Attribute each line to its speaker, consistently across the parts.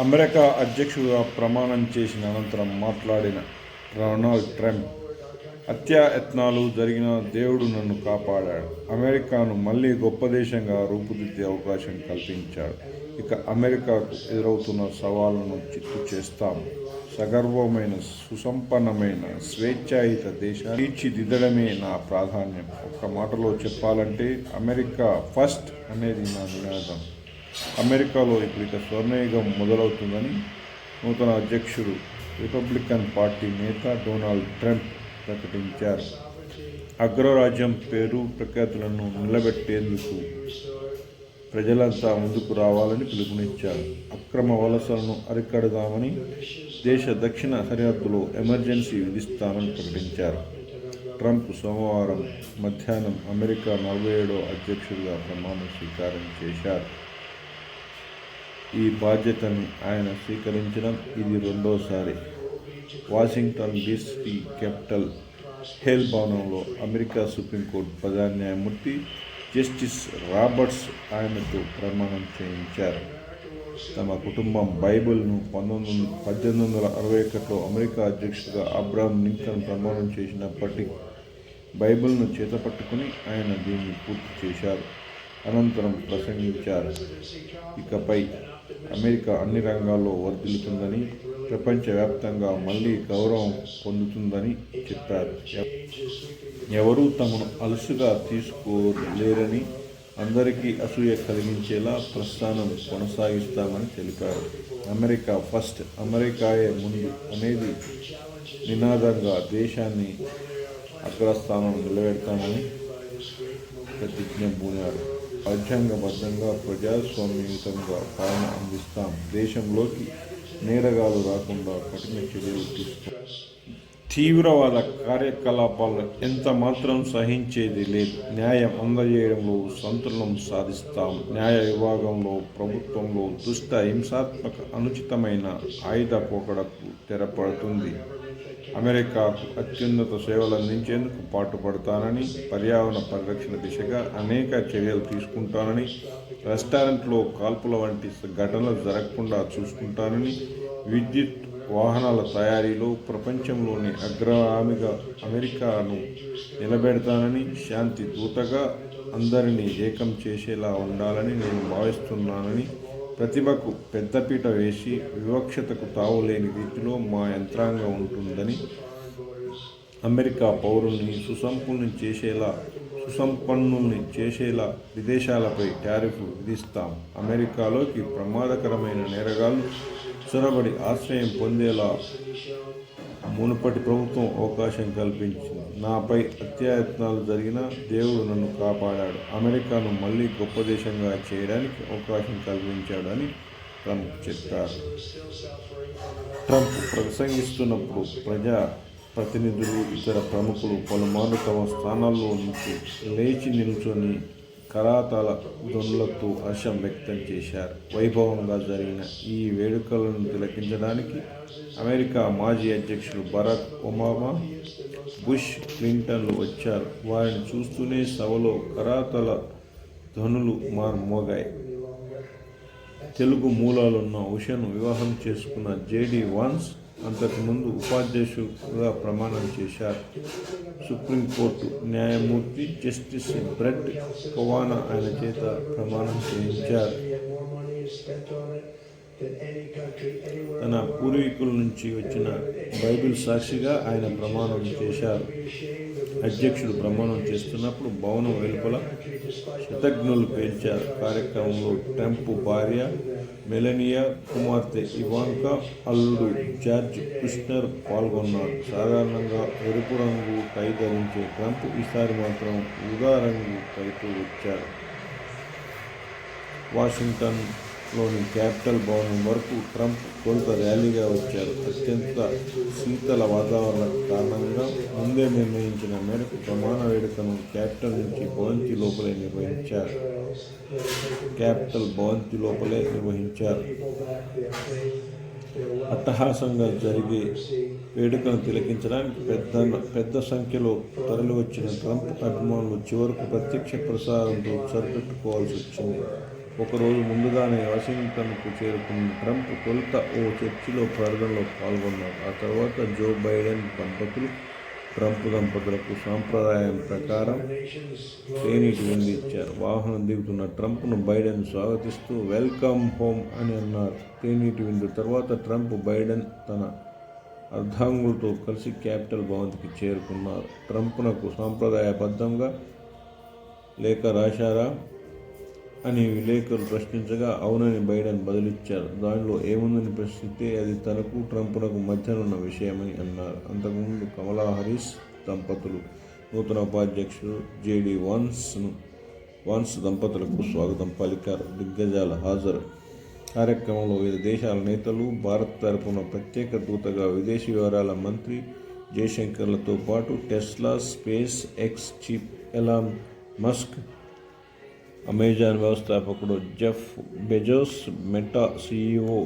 Speaker 1: America అధ్యక్షుడిగా ప్రమాణం చేసిన అనంతరం మాట్లాడిన డొనాల్డ్ ట్రంప్, హత్యాయత్నాలు జరిగిన దేవుడు నన్ను కాపాడాడు, అమెరికాను మళ్లీ గొప్ప దేశంగా రూపుదిద్దే అవకాశం కల్పించాడు, ఇక అమెరికాకు ఎదురవుతున్న సవాళ్లను చిత్తు చేస్తాం, సగర్వమైన సుసంపన్నమైన స్వేచ్ఛాయుత దేశాన్ని తీర్చిదిద్దడమే నా ప్రాధాన్యం. ఒక్క మాటలో చెప్పాలంటే అమెరికా ఫస్ట్ అనేది నా నినాదం. అమెరికాలో ఇక స్వర్ణయుగం మొదలవుతుందని నూతన అధ్యక్షుడు రిపబ్లికన్ పార్టీ నేత డొనాల్డ్ ట్రంప్ ప్రకటించారు. అగ్రరాజ్యం పేరు ప్రఖ్యాతులను నిలబెట్టేందుకు ప్రజలంతా ముందుకు రావాలని పిలుపునిచ్చారు. అక్రమ వలసలను అరికడదామని దేశ దక్షిణ సరిహద్దులో ఎమర్జెన్సీ విధిస్తామని ప్రకటించారు. ట్రంప్ సోమవారం మధ్యాహ్నం అమెరికా 47వ అధ్యక్షుడిగా ప్రమాణ స్వీకారం చేశారు. ఈ బాధ్యతను ఆయన స్వీకరించడం ఇది రెండోసారి. వాషింగ్టన్ డీసీ క్యాపిటల్ హిల్ భవనంలో అమెరికా సుప్రీంకోర్టు ప్రధాన న్యాయమూర్తి జస్టిస్ రాబర్ట్స్ ఆయనతో ప్రమాణం చేయించారు. తమ కుటుంబం బైబిల్ను 1861లో అమెరికా అధ్యక్షుడిగా అబ్రహాం లింకన్ ప్రమాణం చేసినప్పటి బైబిల్ను చేతపట్టుకుని ఆయన దీన్ని పూర్తి చేశారు. అనంతరం ప్రసంగించారు. ఇకపై అమెరికా అన్ని రంగాల్లో వర్ధిల్లుతుందని, ప్రపంచవ్యాప్తంగా మళ్లీ గౌరవం పొందుతుందని చెప్పారు. ఎవరూ తమను అలుసుగా తీసుకోలేరని, అందరికీ అసూయ కలిగించేలా ప్రస్థానం కొనసాగిస్తామని తెలిపారు. అమెరికా ఫస్ట్, అమెరికాయే ముందు అనేది నినాదంగా దేశాన్ని అగ్రస్థానం నిలబెడతామని ప్రతిజ్ఞ బూనారు. రాజ్యాంగబద్ధంగా ప్రజాస్వామ్యయుతంగా పాలన అందిస్తాం, దేశంలోకి నేరగాలు రాకుండా కఠిన చర్యలు తీసుకుంటాం, తీవ్రవాద కార్యకలాపాలను ఎంత మాత్రం సహించేది లేదు, న్యాయం అందజేయడంలో సంతులనం సాధిస్తాం, న్యాయ విభాగంలో ప్రభుత్వంలో దుష్ట హింసాత్మక అనుచితమైన ఆయుధ పోకడకు తెరపడుతుంది, అమెరికాకు అత్యున్నత సేవలు అందించేందుకు పాటుపడతానని, పర్యావరణ పరిరక్షణ దిశగా అనేక చర్యలు తీసుకుంటానని, రెస్టారెంట్లో కాల్పుల వంటి ఘటనలు జరగకుండా చూసుకుంటానని, విద్యుత్ వాహనాల తయారీలో ప్రపంచంలోని అగ్రగామిగా అమెరికాను నిలబెడతానని, శాంతి దూతగా అందరినీ ఏకం చేసేలా ఉండాలని నేను భావిస్తున్నానని, ప్రతిభకు పెద్దపీట వేసి వివక్షతకు తావులేని రీతిలో మా యంత్రాంగం ఉంటుందని, అమెరికా పౌరుల్ని సుసంపన్నుల్ని చేసేలా విదేశాలపై టారిఫ్ విధిస్తాం, అమెరికాలోకి ప్రమాదకరమైన నేరగాళ్లు చొరబడి ఆశ్రయం పొందేలా మునుపటి ప్రభుత్వం అవకాశం కల్పించింది, నాపై హత్యాయత్నాలు జరిగినా దేవుడు నన్ను కాపాడాడు, అమెరికాను మళ్లీ గొప్ప దేశంగా చేయడానికి అవకాశం కల్పించాడు అని ట్రంప్ చెప్పారు. ట్రంప్ ప్రసంగిస్తున్నప్పుడు ప్రజా ప్రతినిధులు, ఇతర ప్రముఖులు పలుమార్లు తమ స్థానాల్లో నుంచి లేచి నిల్చొని కరాతాల ధ్వనులతో హర్షం వ్యక్తం చేశారు. వైభవంగా జరిగిన ఈ వేడుకలను తిలకించడానికి అమెరికా మాజీ అధ్యక్షులు బరాక్ ఒబామా, బుష్, క్లింటన్లు వచ్చారు. వారిని చూస్తూనే సభలో కరాతల ధ్వనులు మోగాయి. తెలుగు మూలాలున్న ఉషను వివాహం చేసుకున్న జేడీ వాన్స్ అంతకుముందు ఉపాధ్యక్షుడిగా ప్రమాణం చేశారు. సుప్రీంకోర్టు న్యాయమూర్తి జస్టిస్ బ్రెట్ కవానా ఆయన చేత ప్రమాణం చేయించారు. తన పూర్వీకుల నుంచి వచ్చిన బైబిల్ సాక్షిగా ఆయన ప్రమాణం చేశారు. అధ్యక్షుడు ప్రమాణం చేస్తున్నప్పుడు భవనం వెలుపల శతఘ్నులు పేల్చారు. కార్యక్రమంలో ట్రంప్ భార్య మెలనియా, కుమార్తె ఇవాంకా, అల్లుడు జార్జ్ కుష్నర్ పాల్గొన్నారు. సాధారణంగా ఎరుపు రంగు టై ధరించే ట్రంప్ ఈసారి మాత్రం ఊదా రంగు టైతో వచ్చారు. వాషింగ్టన్లోని క్యాపిటల్ భవనం వరకు ట్రంప్ కొంత ర్యాలీగా వచ్చారు. అత్యంత శీతల వాతావరణం కారణంగా ముందే నిర్ణయించిన మేరకు ప్రమాణ వేడుకను క్యాపిటల్ నుంచి భవంతి లోపలే నిర్వహించారు. అట్టహాసంగా జరిగే వేడుకను తిలకించడానికి పెద్ద సంఖ్యలో తరలివచ్చిన ట్రంప్ అభిమానులు చివరకు ప్రత్యక్ష ప్రసారంతో సరిపెట్టుకోవాల్సి వచ్చింది. ఒకరోజు ముందుగానే వాషింగ్టన్కు చేరుకున్న ట్రంప్ తొలుత ఓ చర్చిలో ప్రార్థనలో పాల్గొన్నారు. ఆ తర్వాత జో బైడెన్ దంపతులు ట్రంప్ దంపతులకు సాంప్రదాయం ప్రకారం తేనీటి విందు ఇచ్చారు. వాహనం దిగుతున్న ట్రంప్ను బైడెన్ స్వాగతిస్తూ వెల్కమ్ హోమ్ అని అన్నారు. తేనీటి విందు తర్వాత ట్రంప్, బైడెన్ తన అర్ధాంగులతో కలిసి క్యాపిటల్ భవన్కి చేరుకున్నారు. ట్రంప్నకు సాంప్రదాయబద్ధంగా లేఖ రాశారా అని విలేకరులు ప్రశ్నించగా అవునని బైడెన్ బదులిచ్చారు. దానిలో ఏముందని ప్రశ్నిస్తే అది తనకు ట్రంప్నకు మధ్యనున్న విషయమని అన్నారు. అంతకుముందు కమలా హారిస్ దంపతులు నూతన ఉపాధ్యక్షుడు జేడీ వాన్స్ దంపతులకు స్వాగతం పలికారు. దిగ్గజాల హాజరు. కార్యక్రమంలో వివిధ దేశాల నేతలు, భారత్ తరపున ప్రత్యేక దూతగా విదేశీ వ్యవహారాల మంత్రి జయశంకర్లతో పాటు Tesla, SpaceX chief Elon Musk, Amazon వ్యవస్థాపకుడు Jeff Bezos, Meta CEO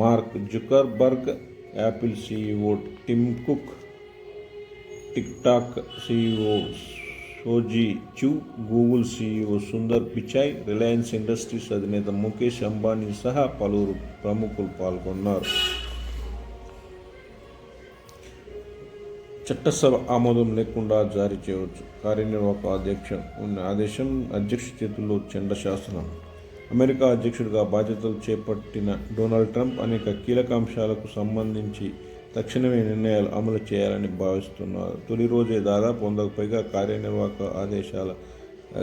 Speaker 1: Mark Zuckerberg, Apple CEO Tim Cook, TikTok CEO Shou Zi Chew, Google CEO Sundar Pichai, Reliance Industries అధినేత ముఖేష్ అంబానీ సహా పలువురు ప్రముఖులు పాల్గొన్నారు. చట్టసభ ఆమోదం లేకుండా జారీ చేయవచ్చు. కార్యనిర్వాహక ఆదేశం అధ్యక్షుడి చేతుల్లో చెండ శాసనం. అమెరికా అధ్యక్షుడిగా బాధ్యతలు చేపట్టిన డొనాల్డ్ ట్రంప్ అనేక కీలక అంశాలకు సంబంధించి తక్షణమే నిర్ణయాలు అమలు చేయాలని భావిస్తున్నారు. తొలి రోజే దాదాపు 100కు పైగా కార్యనిర్వాహక ఆదేశాల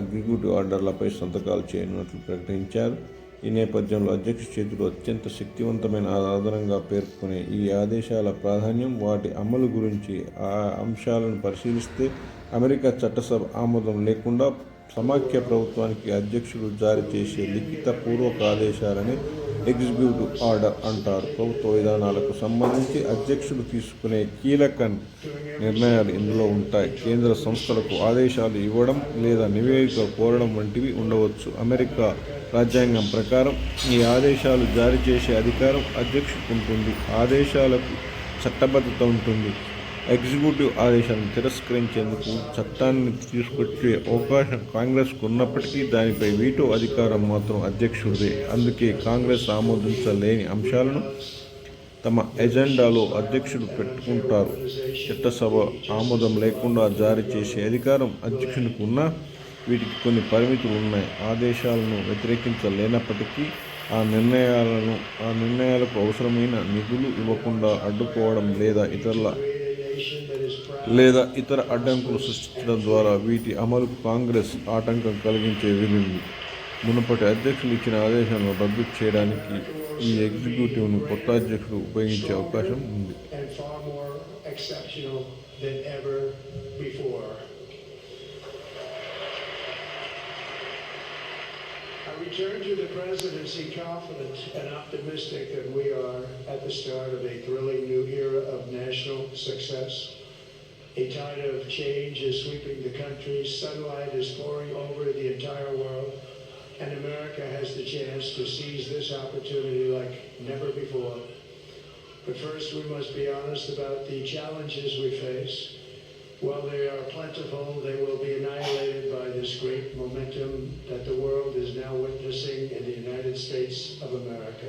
Speaker 1: ఎగ్జిక్యూటివ్ ఆర్డర్లపై సంతకాలు చేయనున్నట్లు ప్రకటించారు. ఈ నేపథ్యంలో అధ్యక్షుడి చేతిలో అత్యంత శక్తివంతమైన ఆధారంగా పేర్కొనే ఈ ఆదేశాల ప్రాధాన్యం, వాటి అమలు గురించి ఆ అంశాలను పరిశీలిస్తే అమెరికా చట్టసభ ఆమోదం లేకుండా సమాఖ్య ప్రభుత్వానికి అధ్యక్షుడు జారీ చేసే లిఖిత పూర్వక ఆదేశాలని ఎగ్జిక్యూటివ్ ఆర్డర్ అంటారు. ప్రభుత్వ విధానాలకు సంబంధించి అధ్యక్షుడు తీసుకునే కీలక నిర్ణయాలు ఇందులో ఉంటాయి. కేంద్ర సంస్థలకు ఆదేశాలు ఇవ్వడం లేదా నివేదిక కోరడం వంటివి ఉండవచ్చు. అమెరికా రాజ్యాంగం ప్రకారం ఈ ఆదేశాలు జారీ చేసే అధికారం అధ్యక్షుడికి ఉంటుంది. ఆదేశాలకు చట్టబద్ధత ఉంటుంది. ఎగ్జిక్యూటివ్ ఆదేశాలను తిరస్కరించేందుకు చట్టాన్ని తీసుకొచ్చే అవకాశం కాంగ్రెస్కు ఉన్నప్పటికీ దానిపై వీటో అధికారం మాత్రం అధ్యక్షుడిదే. అందుకే కాంగ్రెస్ ఆమోదించలేని అంశాలను తమ ఎజెండాలో అధ్యక్షుడు పెట్టుకుంటారు. చట్టసభ ఆమోదం లేకుండా జారీ చేసే అధికారం అధ్యక్షునికి ఉన్నా వీటికి కొన్ని పరిమితులు ఉన్నాయి. ఆదేశాలను వ్యతిరేకించలేనప్పటికీ ఆ నిర్ణయాలకు అవసరమైన నిధులు ఇవ్వకుండా అడ్డుకోవడం లేదా ఇతర అడ్డంకులు సృష్టించడం ద్వారా వీటి అమలుకు కాంగ్రెస్ ఆటంకం కలిగించే వీలుంది. మునుపటి అధ్యక్షులు ఇచ్చిన ఆదేశాలను రద్దు చేయడానికి ఈ ఎగ్జిక్యూటివ్ను కొత్త అధ్యక్షుడు ఉపయోగించే అవకాశం ఉంది.
Speaker 2: I return to the presidency confident and optimistic that we are at the start of a thrilling new era of national success. A tide of change is sweeping the country, sunlight is pouring over the entire world, and America has the chance to seize this opportunity like never before. But first we must be honest about the challenges we face. While they are plentiful, they will be annihilated by this great momentum that the world is now witnessing in the United States of America.